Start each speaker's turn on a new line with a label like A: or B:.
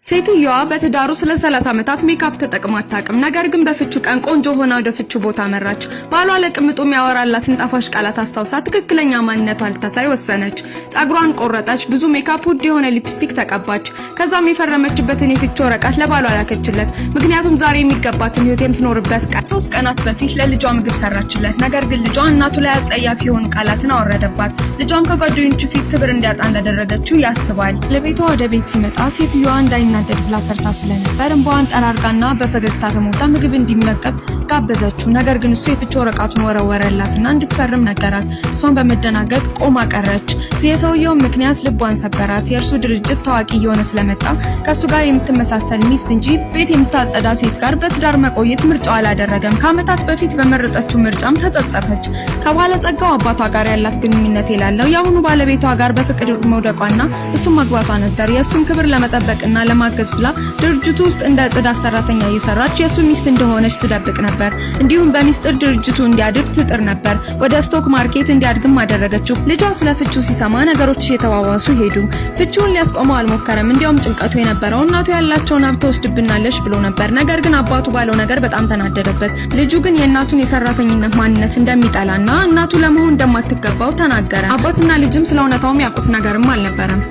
A: ሴትዮዋ በትዳሩ ስለ 30 ዓመታት ሜካፕ ተጠቅማ አታውቅም። ነገር ግን በፍቹ ቀን ቆንጆ ሆና ወደ ፍቹ ቦታ መራች። ባሏ ለቅምጡ የሚያወራላትን ጣፋጭ ቃላት አስታውሳ ትክክለኛ ማንነቷን ልታሳይ ወሰነች። ጸጉሯን ቆረጠች፣ ብዙ ሜካፕ፣ ውድ የሆነ ሊፕስቲክ ተቀባች። ከዛም የፈረመችበትን የፍቹ ወረቀት ለባሏ ላከችለት። ምክንያቱም ዛሬ የሚገባትን ህይወት የምትኖርበት ቀን። 3 ቀናት በፊት ለልጇ ምግብ ሰራችለት። ነገር ግን ልጇ እናቱ ላይ አጸያፊ የሆኑ ቃላትን አወረደባት። ልጇን ከጓደኞቹ ፊት ክብር እንዲያጣ እንዳደረገችው ያስባል። ለቤቷ ወደ ቤት ሲመጣ ሴትዮዋ እንዳይናደድ ብላ ፈርታ ስለነበር እንባዋን ጠራርጋና በፈገግታ ተሞልታ ምግብ እንዲመገብ ጋበዘችው። ነገር ግን እሱ የፍቹ ወረቀቱን ወረወረላትና እንድትፈርም ነገራት። እሷን በመደናገጥ ቆማ ቀረች። የሰውየው ምክንያት ልቧን ሰበራት። የእርሱ ድርጅት ታዋቂ እየሆነ ስለመጣ ከሱ ጋር የምትመሳሰል ሚስት እንጂ ቤት የምታጸዳ ሴት ጋር በትዳር መቆየት ምርጫው አላደረገም። ከዓመታት በፊት በመረጠችው ምርጫም ተጸጸተች። ከባለጸጋው አባቷ ጋር ያላት ግንኙነት የላለው የአሁኑ ባለቤቷ ጋር በፍቅር መውደቋና እሱም ማግባቷ ነበር። የእሱን ክብር ለመጠበቅና ለማገዝ ብላ ድርጅቱ ውስጥ እንደ ጽዳት ሰራተኛ እየሰራች የሱ ሚስት እንደሆነች ትደብቅ ነበር። እንዲሁም በሚስጥር ድርጅቱ እንዲያድግ ትጥር ነበር። ወደ ስቶክ ማርኬት እንዲያድግም አደረገችው። ልጇ ስለ ፍቹ ሲሰማ ነገሮች እየተባባሱ ሄዱ። ፍቹን ሊያስቆመው አልሞከረም። እንዲያውም ጭንቀቱ የነበረው እናቱ ያላቸውን ሀብት ወስድብናለች ብሎ ነበር። ነገር ግን አባቱ ባለው ነገር በጣም ተናደደበት። ልጁ ግን የእናቱን የሰራተኝነት ማንነት እንደሚጠላና እናቱ ለመሆን እንደማትገባው ተናገረ። አባትና ልጅም ስለ እውነታው ያውቁት ነገርም አልነበረም።